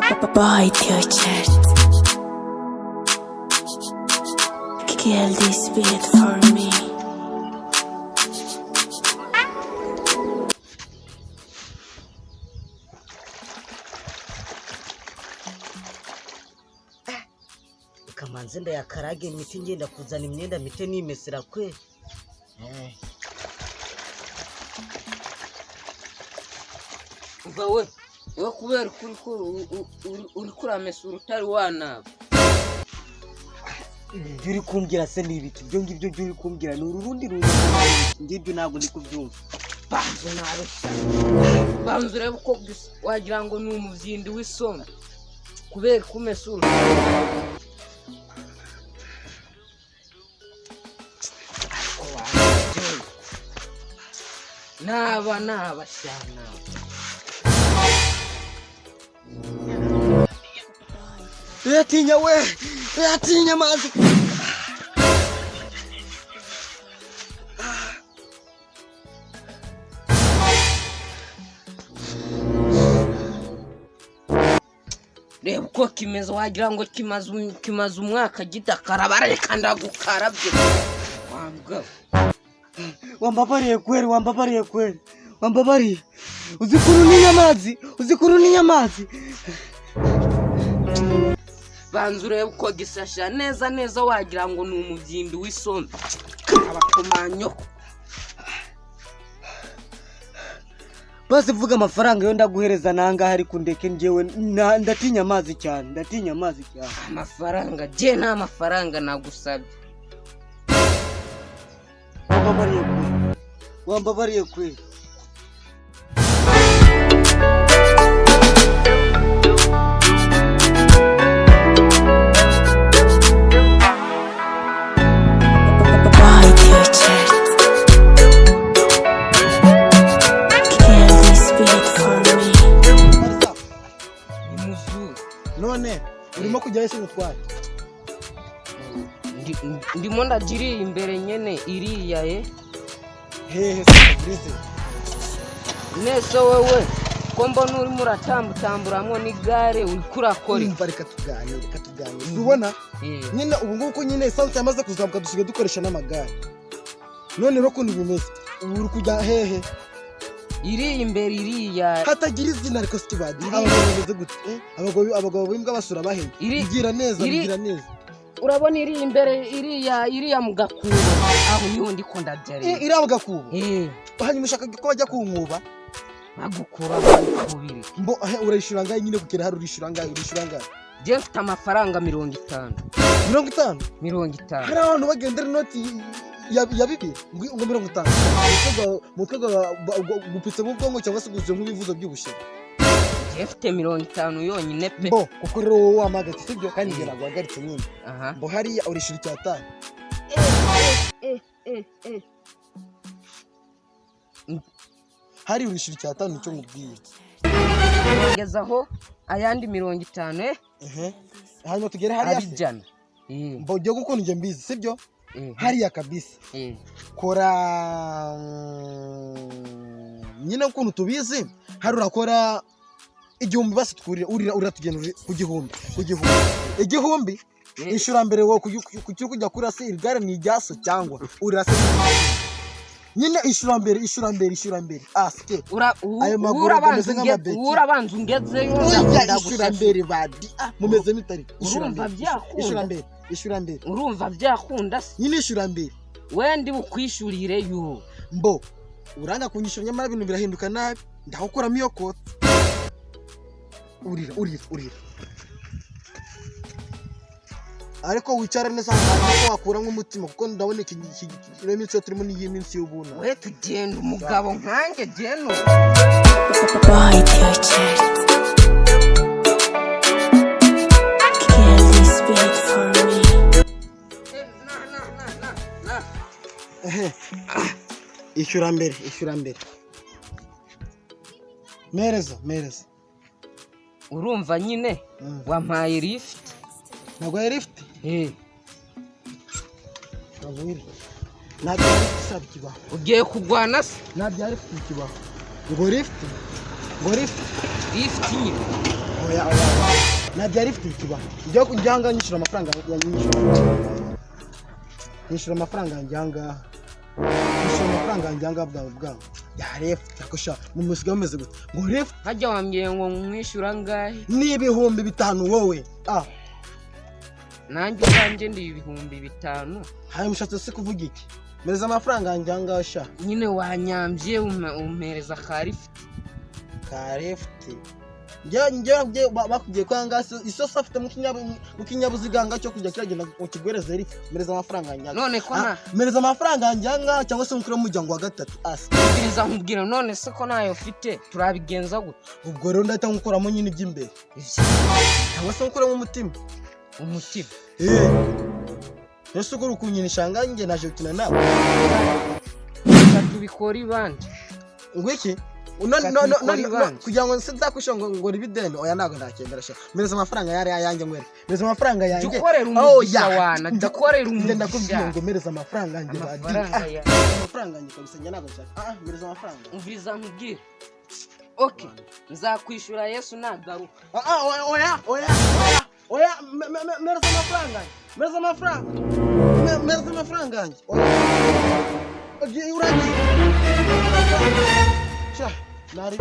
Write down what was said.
Bye, dear chat. Kill this beat for me. Kamanzi ndayakarage imiti ngenda kuzana imyenda mite nimesera kwe. Ugawe kubera uri kuramesa urutari wana Uri kumbwira se nibiki byo ngibyo uri kumbwira ni urundi rundi ngibyo ntabwo ndi kubyumva. banzo nabe banzo reba uko wagira ngo ni umuvyindi w'isombe kubera kumesa urutari naba shana Yatinya we yatinya mazi reba uko kimeze wagira ngo kimaze umwaka gidakaraba reka ndagukarabye wambwa wambabariye kweli wambabariye uzikuru ni nyamazi banzu reba uko gisasha neza wagira ngo ni umuvyindi w'isombe abakomanyo base vuga amafaranga yo ndaguhereza nanga hari kundeke njewe ndatinya amazi cyane amafaranga je nta mafaranga nagusabye wambabariye kweli none urimo kujya ese mutwara ndimo ndagiri imbere nyene iriya hehe Fabrice nese wewe ko mbona urimo uratamburamwo n'igare uri kurakora imva reka tuganire ubona nyine ubu nguko nyine sauti yamaze kuzamuka dusiga dukoresha n'amagare none ro kundi bimeze uri kujya hehe iri imbere iriya hatagira izina ariko sikibadi bameze gute abagabo bimbwa basura baheye bigira neza urabona iri imbere iriya mu gakuru aho niho ndiko ndabyare iri mu gakuru hanyuma ushaka ko bajya kunkuba bagukura kubiri mbo urayishura ngaye nyine kugera hari urishura ngaye je mfite amafaranga 50 hari abantu bagendera inoti ya bibi ngo 50 mutwe gupitse mu bwongo cyangwa se guze nk'ibivuzo by'ubushye mfite 50 yonyine pe bo kuko rero wowe wamagati sibyo kandi ngera guhagaritse nyine bo hariya urishura icyatanu hari urishura icyatanu nicyo mubwiye ngezaho ayandi 50 hanyuma tugere hariya abijana mbo byo gukunda nje mbizi sibyo hariya kabisa kora nyine ukuntu tubizi hari urakora igihumbi basi twurira uratugenda ku igihumbi ishura mbere wo kujya kuri asi Igare ni ijyaso cyangwa urase nyine ishura mbere aske ayo maguru ameze nk'amabeki urabanza ungezeyo ishura mbere badi mumeze mitari ishura mbere urumva byakunda nyine ishura mbere wendi bukwishurire yo mbo uranga kunyishura nyamara ibintu birahinduka nabi ndahukuramo iyo kote urira ariko wicara neza ko wakura nk'umutima kuko ndabona iki minsi turimo ni minsi y'ubuna we tugenda umugabo nkange geno Bye, dear chat. Kill this beat for me. ishura mbere mereza urumva nyine wampaye lift ntabwo ya lift ntabwo ari kibaho ugiye kugwana se ntabwo ari kibaho ngo lift nyine oya nadia lift kiba njyanga nyishura amafaranga nyishura amafaranga njyanga bwa ya lift yakosha mu musiga umeze gute ngo lift hajya wambye ngo mwishura ngahe n'ibihumbi 5 wowe nanjye kanje ndi ibihumbi 5 haye mushatse se kuvuga iki mereza amafaranga njyanga sha nyine wanyambye umpereza karifti njye bakugiye kwanga iso safite mu kinyabuziganga cyo kujya kiragenda mu kigwereza lift mereza amafaranga njyanga none ko na mereza amafaranga njyanga cyangwa se mukire mujyango wa gatatu biriza nkubwira none se ko nayo ufite turabigenza gute ubwo rero ndahita ngukoramo nyine iby'imbere cyangwa se ngukoramo umutima Yesu ko rukunyinisha ngange naje gukina nawe tubikora ibandi ngwiki kugira ngo nsizakusha ngo ribidendo oya nago ndakembera sha mereza amafaranga yari ayanjye ngwere mereza amafaranga yanjye dukorera umugisha wana dukorera ngenda kubwira ngo mereza amafaranga yanjye amafaranga yanjye kabisa njye nago nshaka mereza amafaranga umviza nkubwira okay nzakwishura Yesu nagaruka oya mereza amafaranga mereza amafaranga yanjye uragiye sha nari